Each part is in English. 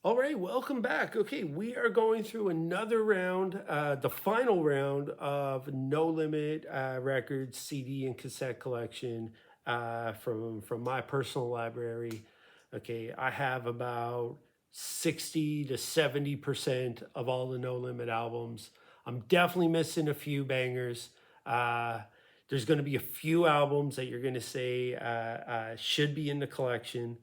All right, welcome back. Okay, we are going through another round, the final round of No Limit Records CD and cassette collection from my personal library. Okay, I have about 60 to 70% of all the No Limit albums. I'm definitely missing a few bangers. Uh, there's going to be a few albums that you're going to say should be in the collection.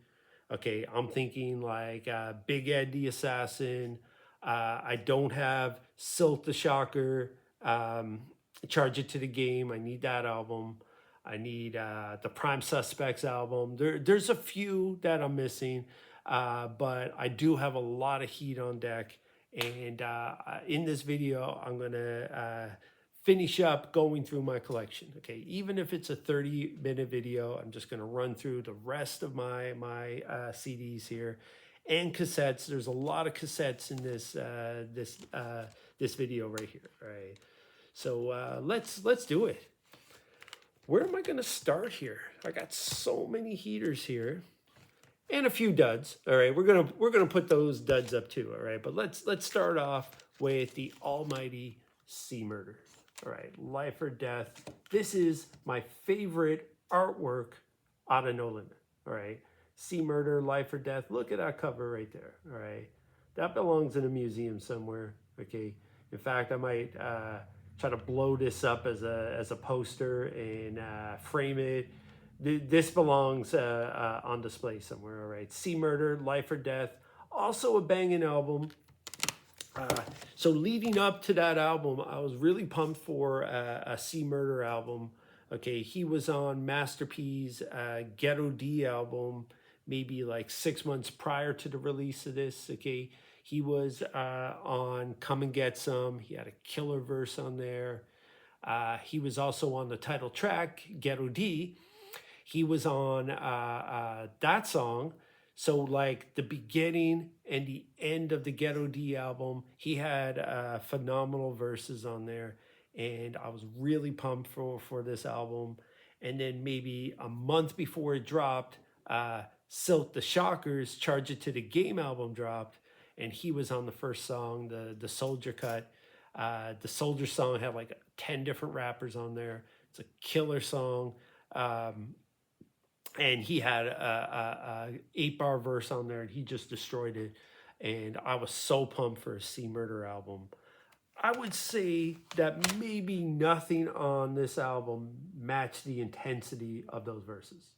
Okay, I'm thinking like Big Ed the Assassin. I don't have Silk the Shocker. Charge It to the Game. I need that album. I need the Prime Suspects album. There's a few that I'm missing, but I do have a lot of heat on deck. And in this video, I'm gonna finish up going through my collection. Okay, even if it's a 30-minute video, I'm just going to run through the rest of my CDs here and cassettes. There's a lot of cassettes in this video right here. All right, so let's do it. Where am I going to start here? I got so many heaters here and a few duds. All right, we're gonna put those duds up too. All right, but let's start off with the almighty C Murder. All right, Life or Death. This is my favorite artwork out of No Limit. All right, C Murder, Life or Death. Look at that cover right there. All right, that belongs in a museum somewhere. Okay, in fact, I might try to blow this up as a poster and frame it. This belongs on display somewhere. All right, C Murder, Life or Death. Also a banging album. So leading up to that album, I was really pumped for a C Murder album. Okay, he was on Master P's Ghetto D album, maybe like 6 months prior to the release of this. Okay, he was on Come and Get Some. He had a killer verse on there. He was also on the title track, Ghetto D. He was on that song. So, like the beginning and the end of the Ghetto D album, he had phenomenal verses on there. And I was really pumped for this album. And then maybe a month before it dropped, Silk the Shockers' Charge It to the Game album dropped. And he was on the first song, the Soldier Cut. The Soldier song had like 10 different rappers on there. It's a killer song. And he had a 8-bar verse on there, and he just destroyed it. And I was so pumped for a C Murder album. I would say that maybe nothing on this album matched the intensity of those verses.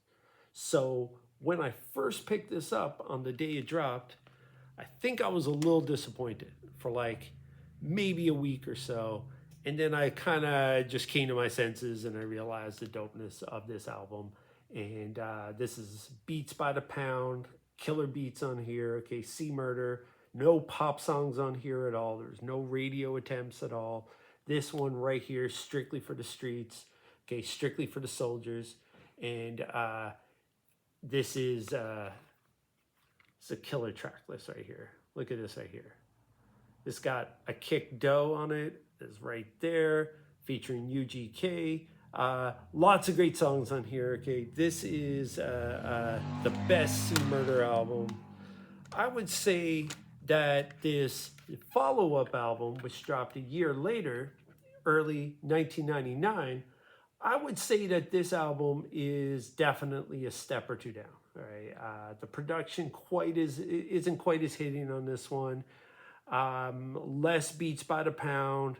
So when I first picked this up on the day it dropped, I think I was a little disappointed for like maybe a week or so. And then I kind of just came to my senses and I realized the dopeness of this album. And this is beats by the pound, killer beats on here. Okay, C Murder, no pop songs on here at all. There's no radio attempts at all. This one right here, strictly for the streets. Okay, strictly for the soldiers. And this is it's a killer track list right here. Look at this right here. This got a Kick Dough on it. It's right there, featuring UGK. Lots of great songs on here. Okay, this is the best C Murder album. I would say that this follow-up album, which dropped a year later, early 1999, I would say that this album is definitely a step or two down. All right, the production isn't quite as hitting on this one. Less beats by the pound.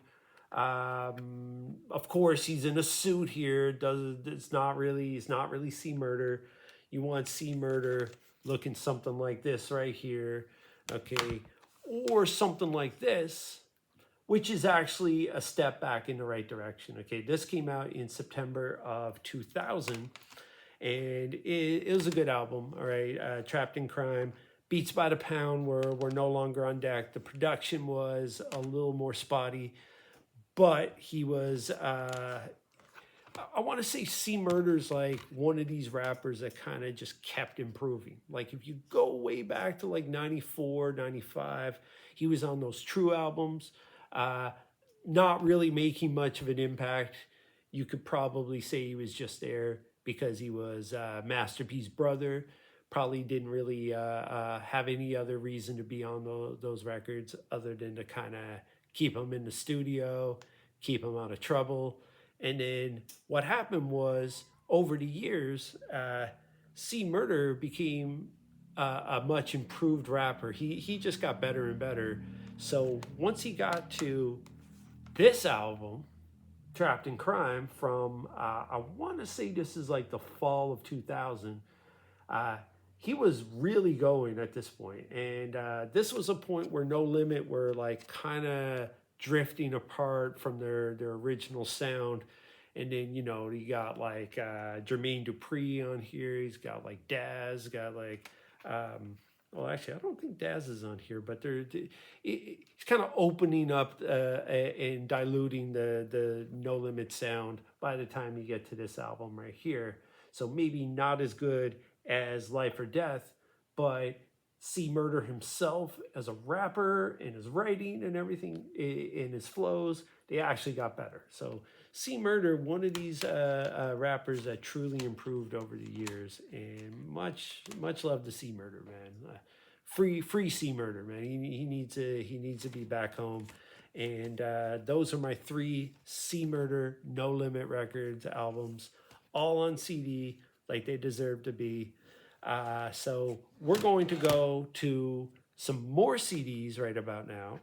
Of course, he's in a suit here. It's not really C Murder. You want C Murder looking something like this right here, okay, or something like this, which is actually a step back in the right direction. Okay, this came out in September of 2000, and it was a good album. All right, Trapped in Crime. Beats by the Pound were no longer on deck. The production was a little more spotty, but he was I want to say C Murder's like one of these rappers that kind of just kept improving. Like if you go way back to like 94, 95, he was on those True albums, not really making much of an impact. You could probably say he was just there because he was Master P's brother. probably didn't really have any other reason to be on those records other than to kind of keep him in the studio, keep him out of trouble. And then what happened was over the years, C Murder became a much improved rapper. He just got better and better. So once he got to this album, Trapped in Crime, from I want to say this is like the fall of 2000. Uh, he was really going at this point, and this was a point where No Limit were like kind of drifting apart from their original sound. And then you got like Jermaine Dupri on here. He's got like Daz, got like well, actually, I don't think Daz is on here, but he's kind of opening up and diluting the No Limit sound by the time you get to this album right here. So maybe not as good as Life or Death, but C Murder himself as a rapper and his writing and everything in his flows, they actually got better. So C Murder, one of these rappers that truly improved over the years, and much love to C Murder, man. Free C Murder, man. He needs to be back home. And those are my 3 C Murder No Limit Records albums, all on CD, like they deserve to be. So we're going to go to some more CDs right about now.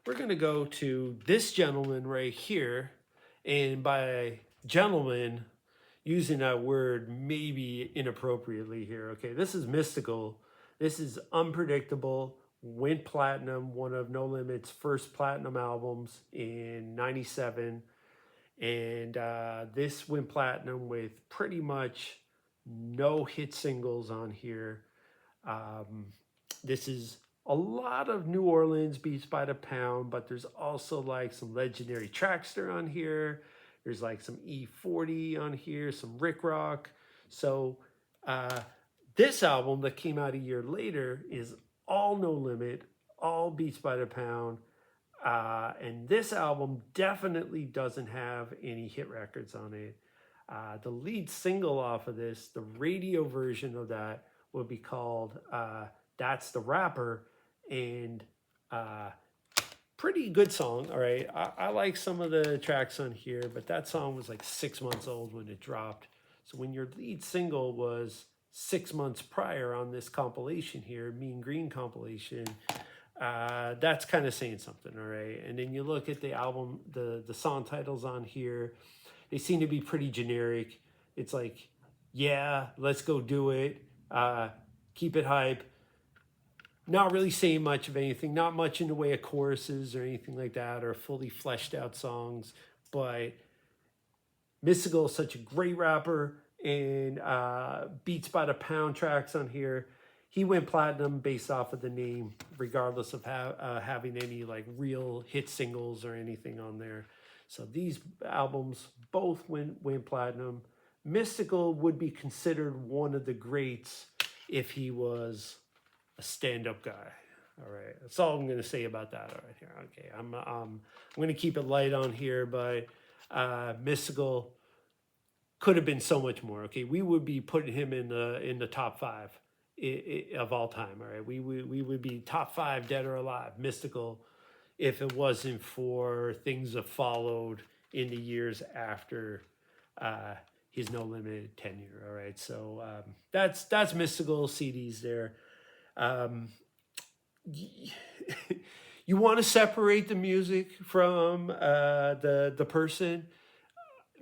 We're going to go to this gentleman right here. And by gentleman, using that word maybe inappropriately here. Okay, this is Mystikal. This is Unpredictable. Went platinum, one of No Limit's first platinum albums in '97. And this went platinum with pretty much no hit singles on here. This is a lot of New Orleans beats by the pound, but there's also like some legendary Trackster on here. There's like some E40 on here, some Rick Rock. So this album that came out a year later is all No Limit, all beats by the pound. And this album definitely doesn't have any hit records on it. The lead single off of this, the radio version of that, would be called That's the Rapper. And pretty good song, all right. I like some of the tracks on here, but that song was like 6 months old when it dropped. So when your lead single was 6 months prior on this compilation here, Mean Green compilation, that's kind of saying something, all right. And then you look at the album, the song titles on here, they seem to be pretty generic. It's like, yeah, let's go do it, keep it hype. Not really saying much of anything, not much in the way of choruses or anything like that, or fully fleshed out songs. But Mystikal is such a great rapper, and beats by the pound tracks on here. He went platinum based off of the name, regardless of having any like real hit singles or anything on there. So these albums both went platinum. Mystikal would be considered one of the greats if he was a stand-up guy. All right, that's all I'm going to say about that right here. Okay, I'm going to keep it light on here, but Mystikal could have been so much more. Okay, we would be putting him in the top 5 of all time. All right, we would be top 5 dead or alive, Mystikal, if it wasn't for things that followed in the years after his No Limit tenure. All right, so that's Mystikal CDs there. You want to separate the music from the person.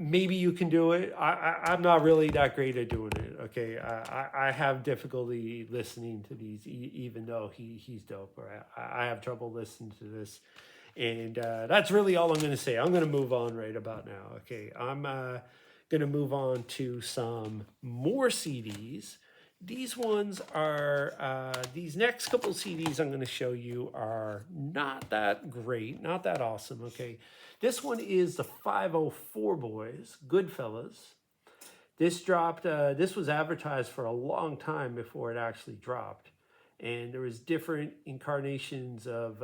Maybe you can do it. I'm not really that great at doing it. Okay, I have difficulty listening to these, even though he's dope. Right? I have trouble listening to this, and that's really all I'm going to say. I'm going to move on right about now. Okay, I'm going to move on to some more CDs. These ones are, these next couple CDs I'm going to show you are not that great, not that awesome, okay? This one is the 504 Boys, Goodfellas. This dropped, this was advertised for a long time before it actually dropped. And there was different incarnations of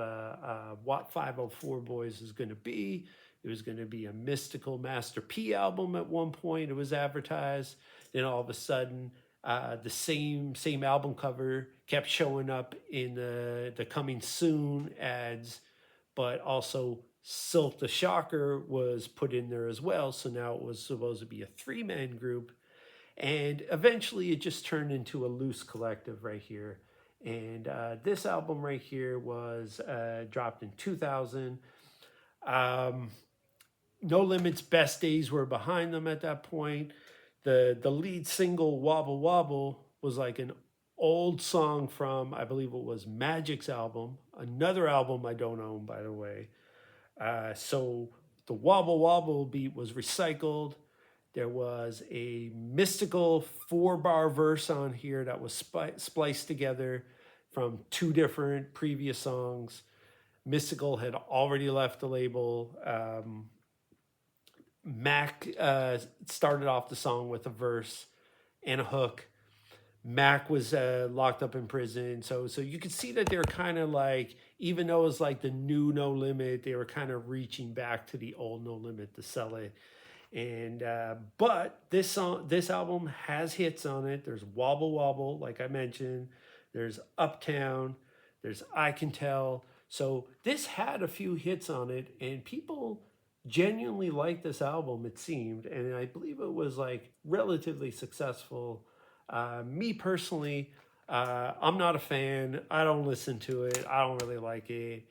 what 504 Boys is going to be. It was going to be a Mystikal Master P album at one point. It was advertised. Then all of a sudden, The same album cover kept showing up in the coming soon ads, but also Silk the Shocker was put in there as well. So now it was supposed to be a three-man group. And eventually it just turned into a loose collective right here. And this album right here was dropped in 2000. No Limit's best days were behind them at that point. The lead single Wobble Wobble was like an old song from, I believe it was Magic's album, another album I don't own, by the way. So the Wobble Wobble beat was recycled. There was a Mystikal 4-bar verse on here that was spliced together from two different previous songs. Mystikal had already left the label. Mac started off the song with a verse and a hook. Mac was locked up in prison, so you could see that they were kind of like, even though it was like the new No Limit, they were kind of reaching back to the old No Limit to sell it. And but this album has hits on it. There's Wobble Wobble, like I mentioned. There's Uptown. There's I Can Tell. So this had a few hits on it, and people genuinely liked this album, it seemed, and I believe it was like relatively successful. Me personally, I'm not a fan. I don't listen to it. I don't really like it.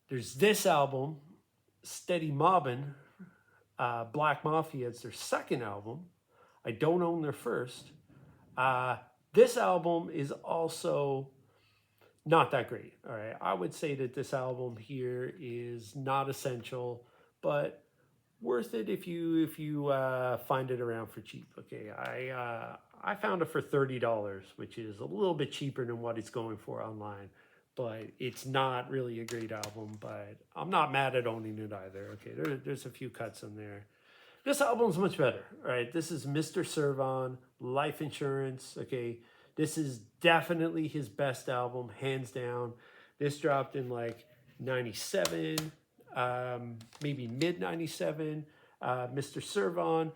There's this album, Steady Mobbin'. Black Mafia, it's their second album. I don't own their first. This album is also not that great. All right, I would say that this album here is not essential, but worth it if you find it around for cheap. Okay, I found it for $30, which is a little bit cheaper than what it's going for online. But it's not really a great album, but I'm not mad at owning it either. Okay, there's a few cuts in there. This album's much better, all right? This is Mr. Serv-On, Life Insurance, okay? This is definitely his best album, hands down. This dropped in like 97, maybe mid-97. Mr. Serv-On,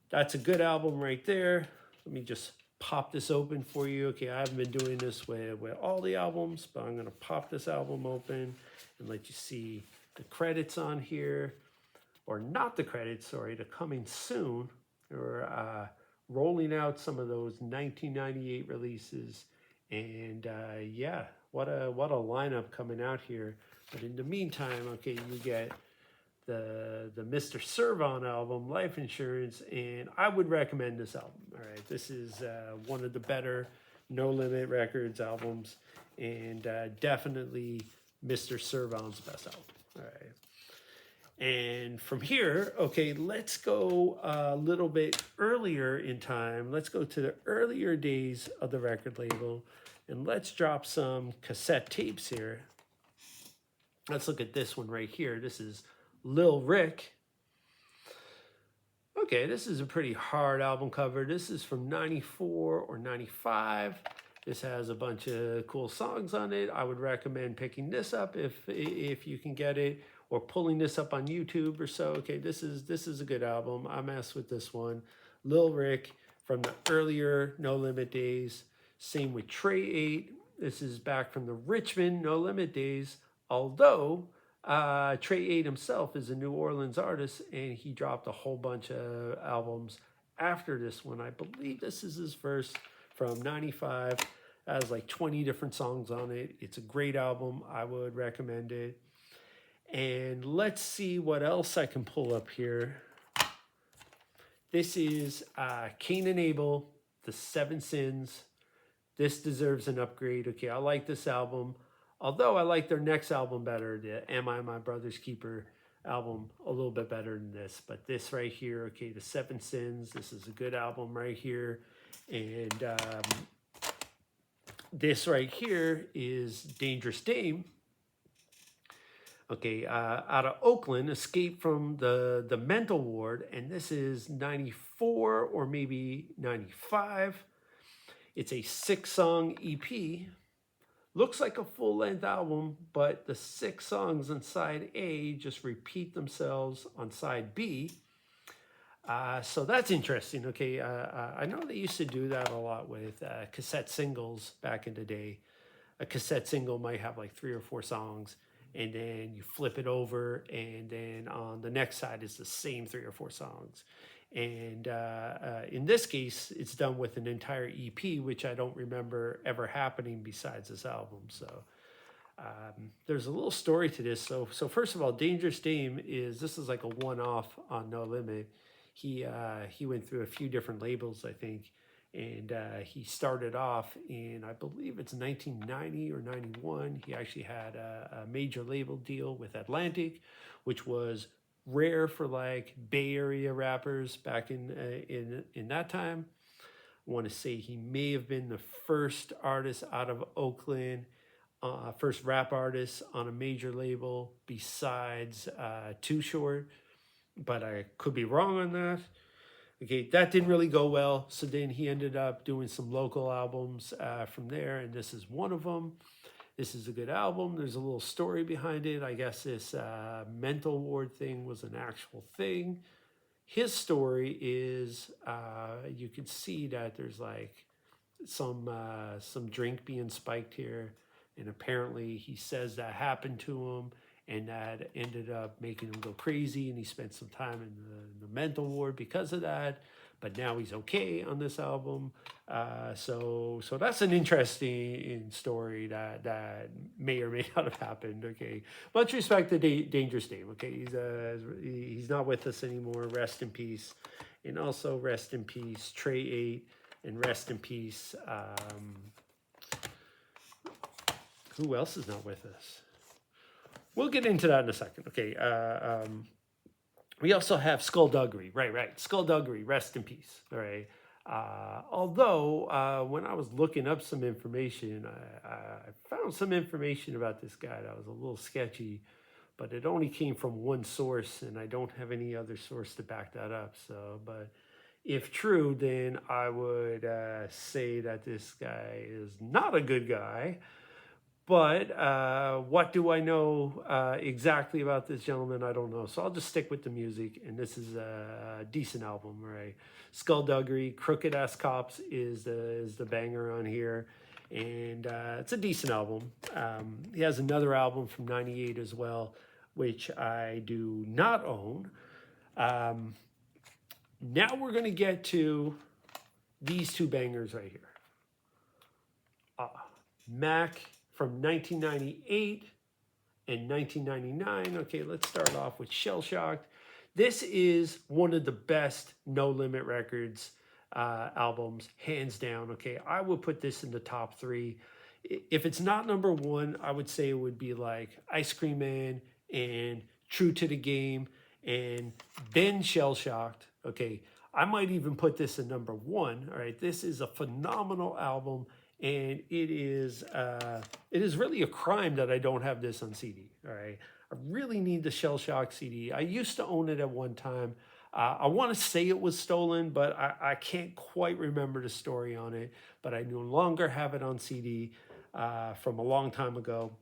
that's a good album right there. Let me just pop this open for you. Okay, I haven't been doing this with all the albums, but I'm going to pop this album open and let you see the credits on here. Or not the credits, sorry, the coming soon. Or rolling out some of those 1998 releases. And yeah, what a lineup coming out here. But in the meantime, okay, you get the Mr. Serv-On album, Life Insurance, and I would recommend this album. All right, this is one of the better No Limit Records albums, and definitely Mr. Serv-On's best album. All right. And from here, okay, let's go a little bit earlier in time. Let's go to the earlier days of the record label, and let's drop some cassette tapes here. Let's look at this one right here. This is Lil Rick. Okay, this is a pretty hard album cover. This is from 94 or 95. This has a bunch of cool songs on it. I would recommend picking this up if you can get it, or pulling this up on YouTube or so. Okay, this is a good album. I messed with this one. Lil Rick from the earlier No Limit days. Same with Trey 8. This is back from the Richmond No Limit days. Although Trey 8 himself is a New Orleans artist, and he dropped a whole bunch of albums after this one. I believe this is his first from 95. It has like 20 different songs on it. It's a great album. I would recommend it. And let's see what else I can pull up here. This is Cain and Abel, The Seven Sins. This deserves an upgrade. Okay, I like this album. Although I like their next album better, the Am I My Brother's Keeper album, a little bit better than this. But this right here, okay, The Seven Sins, this is a good album right here. And this right here is Dangerous Dame. Okay, out of Oakland, escaped from the mental ward, and this is 94 or maybe 95. It's a 6-song EP. Looks like a full-length album, but the 6 songs on side A just repeat themselves on side B. So that's interesting. Okay, I know they used to do that a lot with cassette singles back in the day. A cassette single might have like 3 or 4 songs, and then you flip it over, and then on the next side is the same 3 or 4 songs. And in this case, it's done with an entire EP, which I don't remember ever happening besides this album. So there's a little story to this. So first of all, Dangerous Dame is this is like a one-off on No Limit. He went through a few different labels, I think, and he started off in, I believe it's 1990 or 91. He actually had a major label deal with Atlantic, which was rare for like Bay Area rappers back in that time. I want to say he may have been the first artist out of Oakland, first rap artist on a major label besides Too Short, but I could be wrong on that. Okay, that didn't really go well. So then he ended up doing some local albums from there, and this is one of them. This is a good album. There's a little story behind it. I guess this mental ward thing was an actual thing. His story is you can see that there's like some drink being spiked here, and apparently he says that happened to him, and that ended up making him go crazy, and he spent some time in the mental ward because of that. But now he's okay on this album. So that's an interesting story that may or may not have happened. Okay, much respect to Dangerous Dame. Okay, he's not with us anymore. Rest in peace, and also rest in peace Trey 8, and rest in peace. Who else is not with us? We'll get into that in a second. Okay. We also have Skullduggery. Right. Skullduggery, rest in peace. All right. Although, when I was looking up some information, I found some information about this guy that was a little sketchy, but it only came from one source, and I don't have any other source to back that up. So, but if true, then I would say that this guy is not a good guy. But what do I know exactly about this gentleman? I don't know. So I'll just stick with the music. And this is a decent album, right? Skullduggery, Crooked Ass Cops is the banger on here. And it's a decent album. He has another album from '98 as well, which I do not own. Now we're going to get to these two bangers right here. Mac from 1998 and 1999. Okay, let's start off with Shell Shocked. This is one of the best No Limit Records albums, hands down. Okay, I would put this in the top 3. If it's not number 1, I would say it would be like Ice Cream Man and True to the Game and then Shell Shocked. Okay, I might even put this in number 1. All right, this is a phenomenal album. And it is really a crime that I don't have this on CD. All right, I really need the Shell Shock CD. I used to own it at one time. I want to say it was stolen, but I can't quite remember the story on it. But I no longer have it on CD from a long time ago.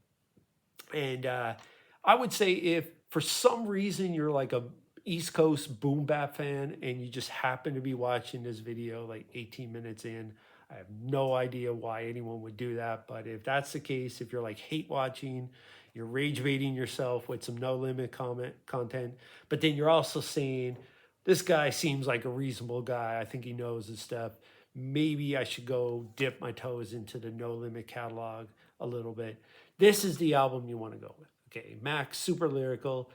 And I would say if for some reason you're like a East Coast boom bap fan and you just happen to be watching this video like 18 minutes in, I have no idea why anyone would do that, but if that's the case, if you're like hate watching, you're rage baiting yourself with some No Limit content, but then you're also saying, this guy seems like a reasonable guy. I think he knows his stuff. Maybe I should go dip my toes into the No Limit catalog a little bit. This is the album you want to go with. Okay, Mac, super lyrical,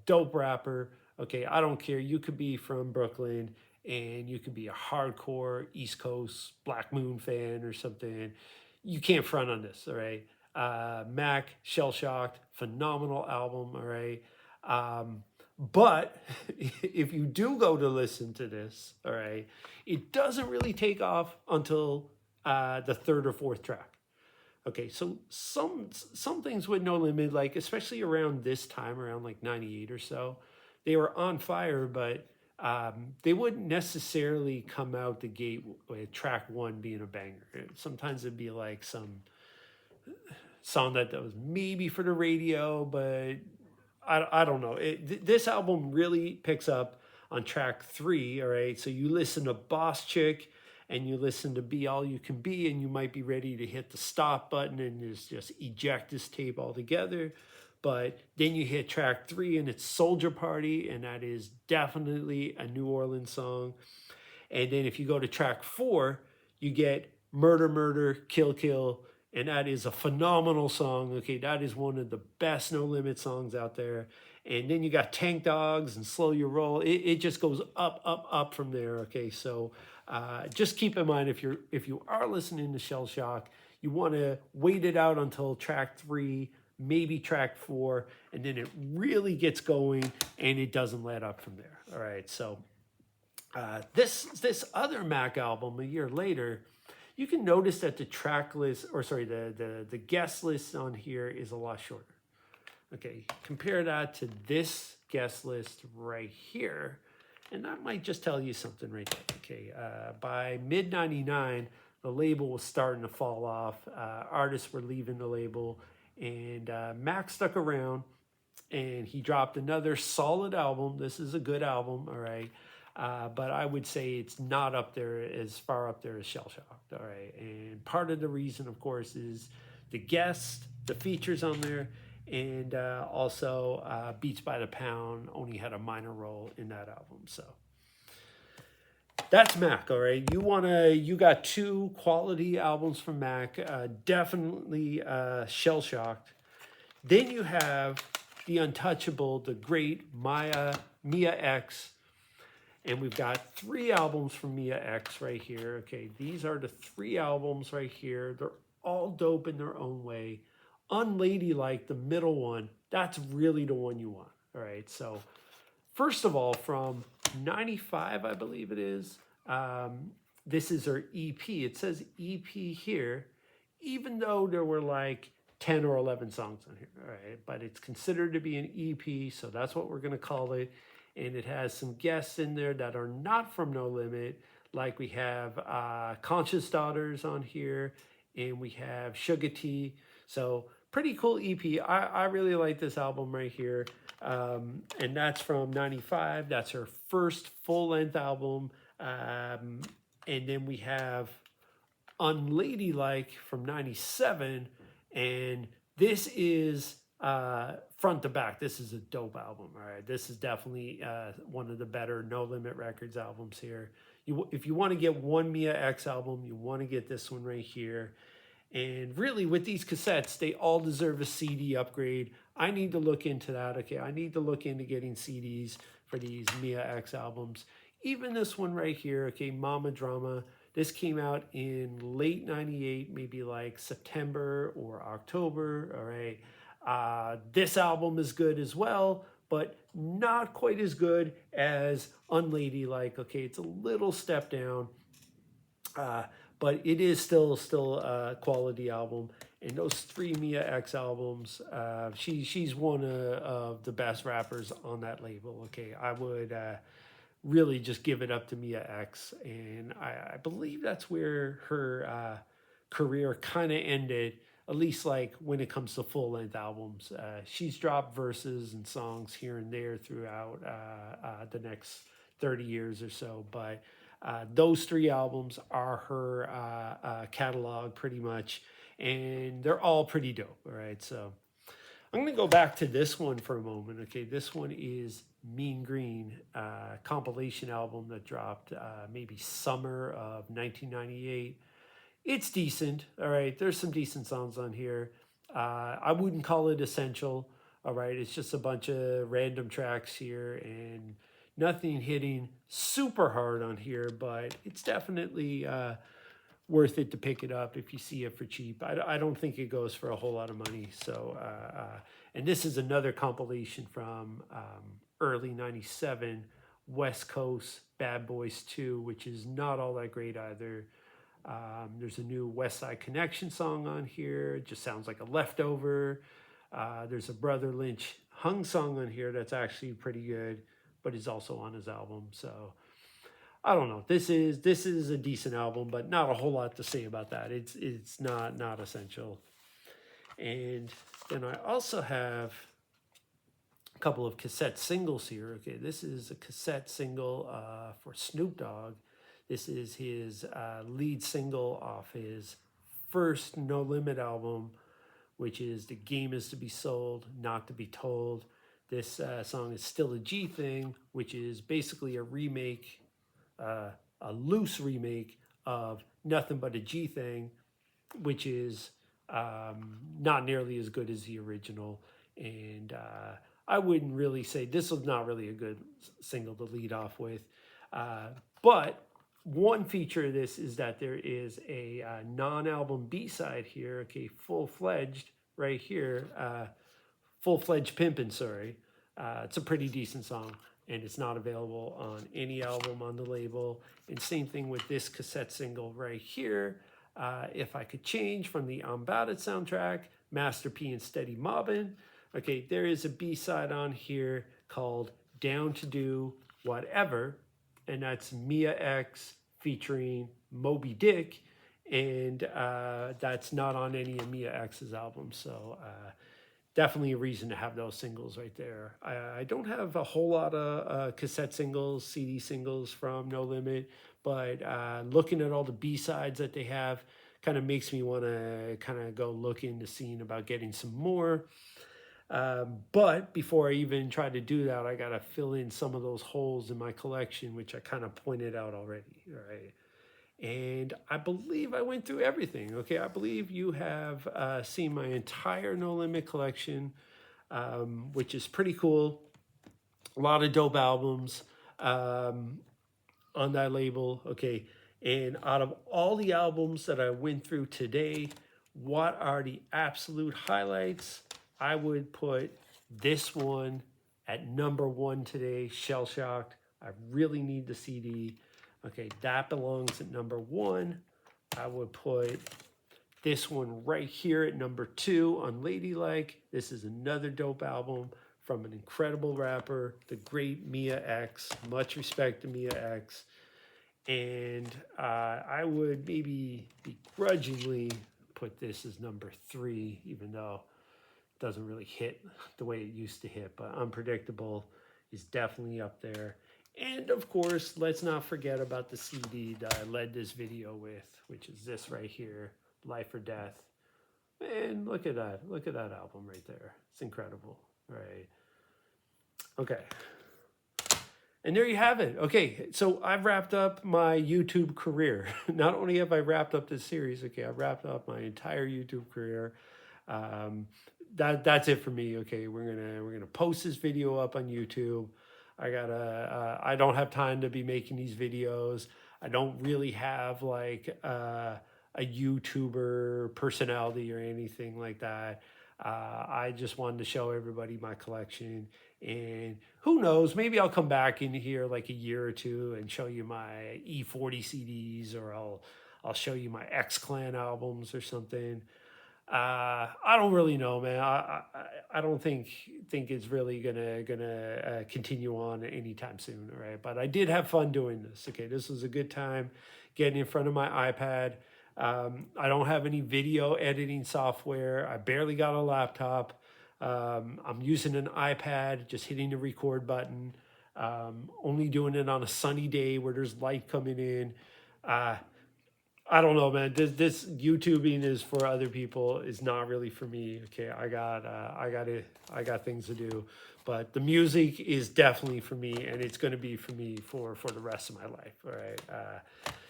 dope rapper. Okay, I don't care. You could be from Brooklyn and you could be a hardcore East Coast Black Moon fan or something. You can't front on this, all right? Mac, Shell Shocked, phenomenal album, all right? But if you do go to listen to this, all right, it doesn't really take off until the 3rd or 4th track. Okay, so some things with No Limit, like especially around this time, around like '98 or so, they were on fire, but they wouldn't necessarily come out the gate with track 1 being a banger. Sometimes it'd be like some song that was maybe for the radio, but I don't know. This album really picks up on track 3, all right? So you listen to Boss Chick and you listen to Be All You Can Be, and you might be ready to hit the stop button and just eject this tape altogether. But then you hit track 3 and it's Soldier Party, and that is definitely a New Orleans song. And then if you go to track 4, you get Murder, Murder, Kill, Kill, and that is a phenomenal song. Okay, that is one of the best No Limit songs out there. And then you got Tank Dogs and Slow Your Roll. It just goes up, up, up from there. Okay, so just keep in mind, if you are listening to Shell Shock, you want to wait it out until track 3, maybe track 4, and then it really gets going and it doesn't let up from there. All right, so this other Mac album a year later, you can notice that the track list, or sorry, the guest list on here is a lot shorter. Okay, compare that to this guest list right here, and that might just tell you something right there. Okay, by mid '99, the label was starting to fall off. Artists were leaving the label, and Mac stuck around, and he dropped another solid album. This is a good album, all right. But I would say it's not up there, as far up there as Shell Shocked, all right. And part of the reason, of course, is the guests, the features on there, and also Beats by the Pound only had a minor role in that album. So that's Mac, all right. You got 2 quality albums from Mac, definitely Shell Shocked. Then you have the untouchable, the great Mia X. And we've got 3 albums from Mia X right here. Okay, these are the 3 albums right here. They're all dope in their own way. Unladylike, the middle one, that's really the one you want. All right, so first of all, from 95, I believe it is, this is her EP. It says EP here, even though there were like 10 or 11 songs on here, all right? But it's considered to be an EP, so that's what we're going to call it. And it has some guests in there that are not from No Limit, like we have Conscious Daughters on here, and we have Sugar T. So pretty cool EP. I really like this album right here. And that's from 95. That's her first full-length album. And then we have Unladylike from 97. And this is front to back. This is a dope album. All right. This is definitely one of the better No Limit Records albums here. If you want to get one Mia X album, you want to get this one right here. And really, with these cassettes, they all deserve a CD upgrade. I need to look into that. Okay, I need to look into getting CDs for these Mia X albums. Even this one right here, okay, Mama Drama. This came out in late 98, maybe like September or October, all right. This album is good as well, but not quite as good as Unladylike. Okay, it's a little step down. But it is still a quality album. And those 3 Mia X albums, she's one of the best rappers on that label. Okay, I would really just give it up to Mia X. And I believe that's where her career kind of ended, at least like when it comes to full-length albums. She's dropped verses and songs here and there throughout the next 30 years or so, but those 3 albums are her catalog pretty much, and they're all pretty dope. All right, so I'm going to go back to this one for a moment. Okay, this one is Mean Green, compilation album that dropped maybe summer of 1998. It's decent. All right, there's some decent songs on here. I wouldn't call it essential. All right, it's just a bunch of random tracks here and nothing hitting super hard on here, but it's definitely worth it to pick it up if you see it for cheap. I don't think it goes for a whole lot of money. So, and this is another compilation from early 97, West Coast Bad Boys 2, which is not all that great either. There's a new West Side Connection song on here. It just sounds like a leftover. There's a Brother Lynch Hung song on here that's actually pretty good, but is also on his album. So I don't know. This is a decent album, but not a whole lot to say about that. It's not essential. And then I also have couple of cassette singles here. Okay, this is a cassette single for Snoop Dogg. This is his lead single off his first No Limit album, which is The Game Is to Be Sold, Not to Be Told. This song is Still a G Thing, which is basically a remake, a loose remake of Nothing But a G Thing, which is not nearly as good as the original. And I wouldn't really say this was not really a good single to lead off with. But one feature of this is that there is a non-album B-side here, okay, full-fledged right here, full-fledged pimpin', sorry. It's a pretty decent song, and it's not available on any album on the label. And same thing with this cassette single right here. If I Could Change from the I'm Bout It soundtrack, Master P and Steady Mobbin'. Okay, there is a B-side on here called Down to Do Whatever, and that's Mia X featuring Moby Dick, and that's not on any of Mia X's albums, so definitely a reason to have those singles right there. I don't have a whole lot of cassette singles, CD singles from No Limit, but looking at all the B-sides that they have kind of makes me want to kind of go look into seeing about getting some more. But before I even try to do that, I got to fill in some of those holes in my collection, which I kind of pointed out already, right? And I believe I went through everything. Okay, I believe you have seen my entire No Limit collection, which is pretty cool. A lot of dope albums on that label. Okay, and out of all the albums that I went through today, what are the absolute highlights? I would put this one at number one today, Shell Shocked. I really need the CD. Okay, that belongs at number one. I would put this one right here at number two, Unladylike. This is another dope album from an incredible rapper, the great Mia X. Much respect to Mia X. And I would maybe begrudgingly put this as number three, even though it doesn't really hit the way it used to hit. But Unpredictable is definitely up there. And of course, let's not forget about the CD that I led this video with, which is this right here, Life or Death. Man, look at that. Look at that album right there. It's incredible, right? Okay. And there you have it. Okay, so I've wrapped up my YouTube career. Not only have I wrapped up this series, okay, I've wrapped up my entire YouTube career. That's it for me. Okay, we're gonna post this video up on YouTube. I don't have time to be making these videos. I don't really have like a YouTuber personality or anything like that. I just wanted to show everybody my collection, and who knows, maybe I'll come back in here like a year or two and show you my E40 CDs, or I'll show you my X Clan albums or something. I don't really know, man. I don't think it's really gonna continue on anytime soon, right? But I did have fun doing this. Okay, this was a good time getting in front of my iPad. I don't have any video editing software. I barely got a laptop. I'm using an iPad, just hitting the record button. Only doing it on a sunny day where there's light coming in. I don't know, man. This YouTubing is for other people. Is not really for me. Okay, I got things to do, but the music is definitely for me, and it's going to be for me for the rest of my life. All right.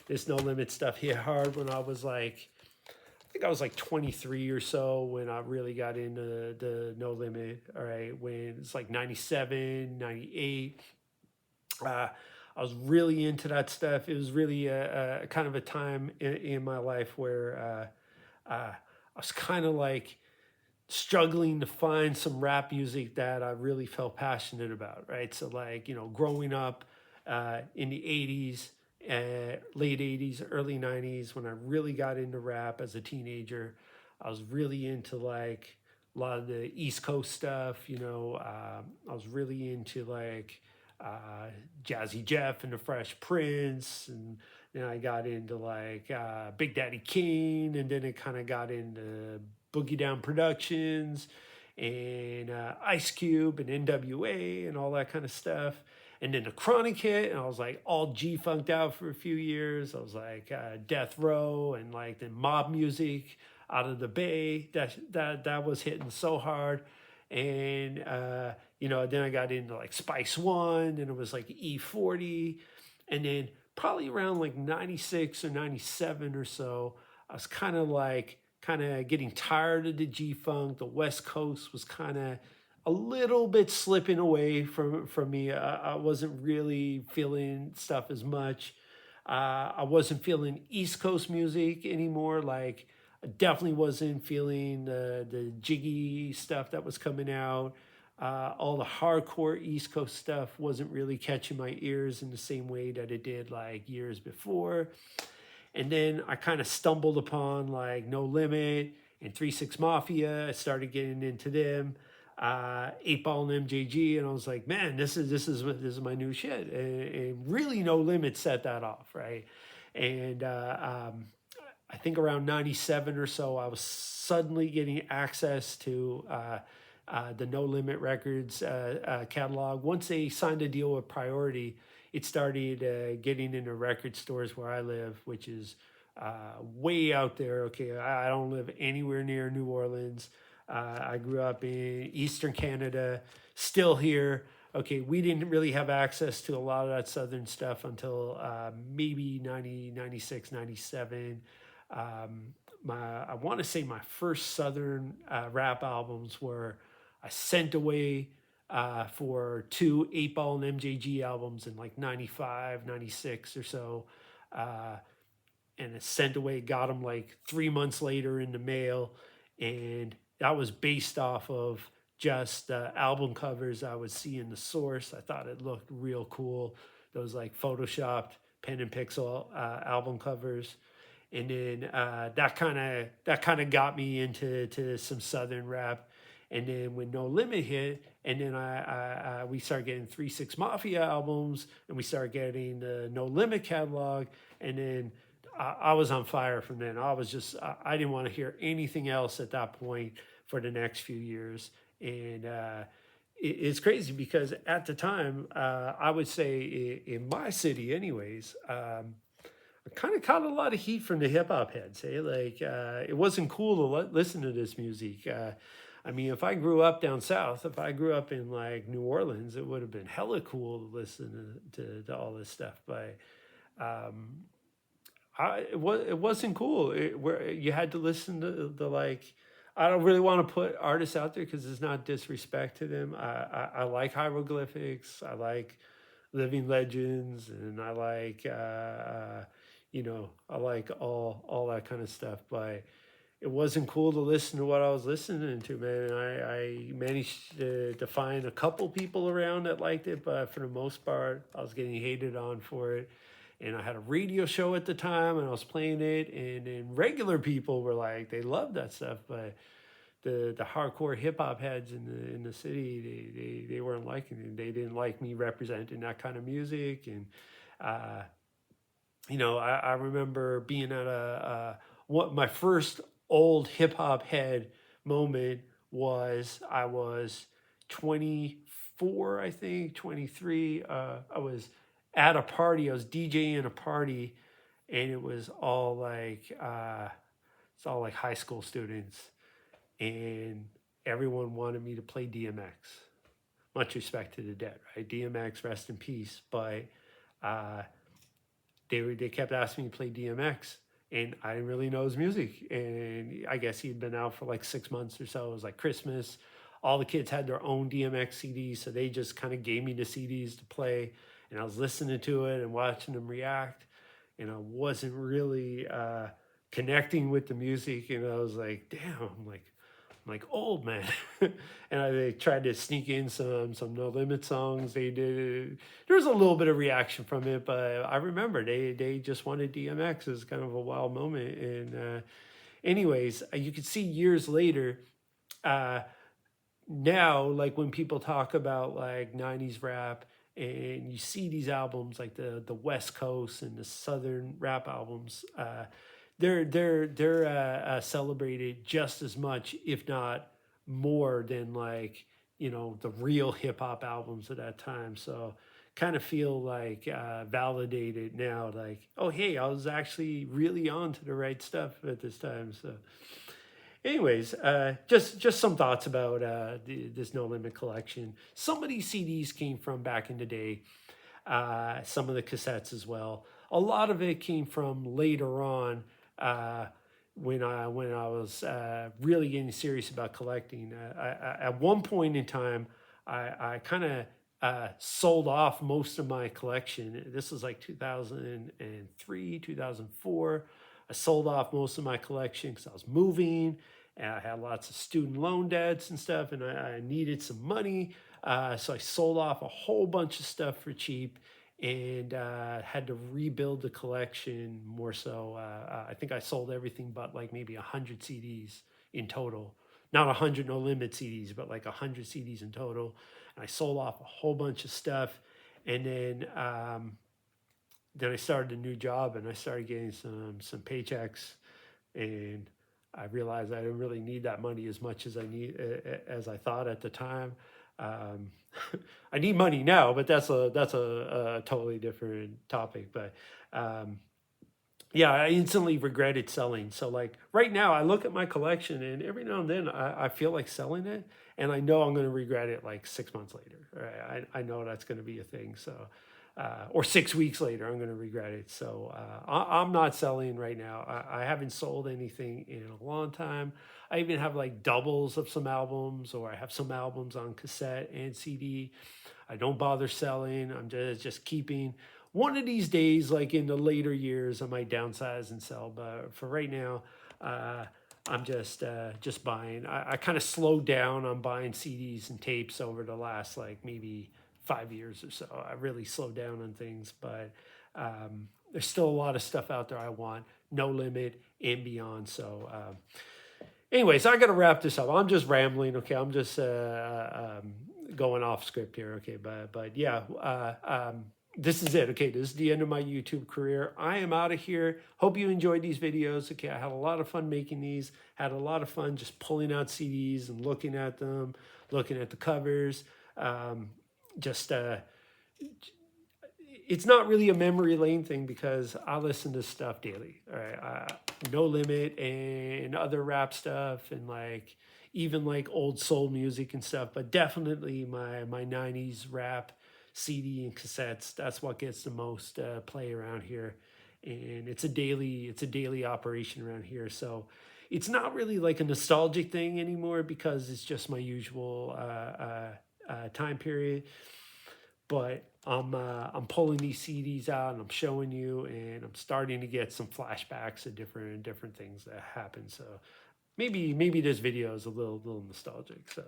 This No Limit stuff hit hard when I was like, I think I was like 23 or so when I really got into the No Limit. All right, when it's like 97, 98. I was really into that stuff. It was really a kind of a time in my life where I was kind of like struggling to find some rap music that I really felt passionate about, right? So like, growing up in the 80s, late 80s, early 90s, when I really got into rap as a teenager, I was really into like a lot of the East Coast stuff, I was really into like Jazzy Jeff and the Fresh Prince, and then I got into like Big Daddy Kane, and then it kind of got into Boogie Down Productions, and Ice Cube and NWA and all that kind of stuff. And then the Chronic hit, and I was like all G funked out for a few years. I was like Death Row and like the mob music out of the Bay. That was hitting so hard. And then I got into like Spice One, and it was like E40, and then probably around like 96 or 97 or so, I was kind of getting tired of the G Funk. The West Coast was kind of a little bit slipping away from me. I wasn't really feeling stuff as much. I wasn't feeling East Coast music anymore. Like I definitely wasn't feeling the jiggy stuff that was coming out. All the hardcore East Coast stuff wasn't really catching my ears in the same way that it did like years before. And then I kind of stumbled upon like No Limit and 3 6 Mafia. I started getting into them. 8 Ball and MJG, and I was like, man, this is my new shit. And really, No Limit set that off, right? And I think around 97 or so, I was suddenly getting access to the No Limit Records catalog. Once they signed a deal with Priority, it started getting into record stores where I live, which is way out there. Okay, I don't live anywhere near New Orleans. I grew up in Eastern Canada, still here. Okay, we didn't really have access to a lot of that Southern stuff until maybe 90, 96, 97. I want to say my first Southern rap albums were I sent away for 2 8 Ball and MJG albums in like 95, 96 or so. Uh, and I sent away, got them like 3 months later in the mail. And that was based off of just album covers I would see in the source. I thought it looked real cool. Those like photoshopped pen and pixel album covers. And then that kind of got me into some Southern rap. And then when No Limit hit, and then we started getting 3 6 Mafia albums, and we started getting the No Limit catalog, and then I was on fire from then. I didn't want to hear anything else at that point for the next few years. And it's crazy because at the time, I would say in my city, anyways, I kind of caught a lot of heat from the hip hop heads. Hey, like it wasn't cool to listen to this music. I mean, if I grew up down south, if I grew up in like New Orleans, it would have been hella cool to listen to all this stuff. But um, it wasn't cool. Where you had to listen to the like. I don't really want to put artists out there because it's not disrespect to them. I like hieroglyphics. I like living legends, and I like I like all that kind of stuff. But it wasn't cool to listen to what I was listening to, man. And I managed to find a couple people around that liked it, but for the most part, I was getting hated on for it. And I had a radio show at the time, and I was playing it, and then regular people were like, they loved that stuff, but the hardcore hip hop heads in the city, they weren't liking it. They didn't like me representing that kind of music. And uh, I remember being at what my first old hip hop head moment was. I was 24, I think 23. I was at a party. I was DJing a party, and it was all like it's all like high school students, and everyone wanted me to play DMX. Much respect to the dead, right? DMX, rest in peace. But uh, they kept asking me to play DMX, and I didn't really know his music. And I guess he'd been out for like 6 months or so. It was like Christmas. All the kids had their own DMX CDs, so they just kind of gave me the CDs to play, and I was listening to it and watching them react, and I wasn't really connecting with the music, and I was like, damn, I'm like old man. And they tried to sneak in some No Limit songs. They did. There was a little bit of reaction from it, but I remember they just wanted DMX. It was kind of a wild moment. And anyways, you could see years later. Uh, Now, like when people talk about like 90s rap, and you see these albums like the West Coast and the Southern rap albums, they're celebrated just as much, if not more than like, the real hip hop albums at that time. So kind of feel like validated now, like, oh, hey, I was actually really on to the right stuff at this time. So anyways, just some thoughts about this No Limit collection. Some of these CDs came from back in the day, some of the cassettes as well. A lot of it came from later on, uh, when I was really getting serious about collecting. At one point in time, I kind of sold off most of my collection. This was like 2003, 2004. I sold off most of my collection because I was moving and I had lots of student loan debts and stuff, and I needed some money. So I sold off a whole bunch of stuff for cheap and had to rebuild the collection more so. I think I sold everything but like maybe 100 CDs in total. Not 100 No Limit CDs, but like 100 CDs in total. And I sold off a whole bunch of stuff. And then I started a new job and I started getting some paychecks, and I realized I didn't really need that money as much as I thought at the time. Um, I need money now, but that's a totally different topic. But um, yeah, I instantly regretted selling. So like right now, I look at my collection, and every now and then I feel like selling it, and I know I'm going to regret it like 6 months later. Right? I know that's going to be a thing. So. Or 6 weeks later, I'm going to regret it. So I'm not selling right now. I haven't sold anything in a long time. I even have like doubles of some albums, or I have some albums on cassette and CD. I don't bother selling. I'm just keeping. One of these days, like in the later years, I might downsize and sell. But for right now, I'm just buying. I kind of slowed down on buying CDs and tapes over the last like maybe 5 years or so. I really slowed down on things, but there's still a lot of stuff out there I want, No Limit and beyond. So anyways, I got to wrap this up. I'm just rambling. Okay. I'm just going off script here. Okay. But yeah, this is it. Okay. This is the end of my YouTube career. I am out of here. Hope you enjoyed these videos. Okay. I had a lot of fun making these, had a lot of fun just pulling out CDs and looking at them, looking at the covers. Just it's not really a memory lane thing because I listen to stuff daily. All right, No Limit and other rap stuff, and like even like old soul music and stuff. But definitely my '90s rap CD and cassettes. That's what gets the most play around here, and it's a daily operation around here. So it's not really like a nostalgic thing anymore because it's just my usual time period. But I'm pulling these CDs out and I'm showing you, and I'm starting to get some flashbacks of different things that happen. So maybe this video is a little nostalgic. So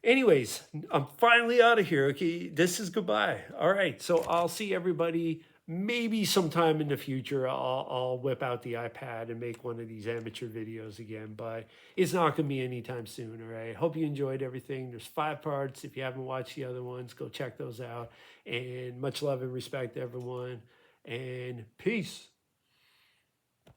anyways, I'm finally out of here. Okay, this is goodbye. All right, so I'll see everybody maybe sometime in the future. I'll whip out the iPad and make one of these amateur videos again, but it's not going to be anytime soon. All right, hope you enjoyed everything. There's 5 parts. If you haven't watched the other ones, go check those out. And much love and respect to everyone, and peace.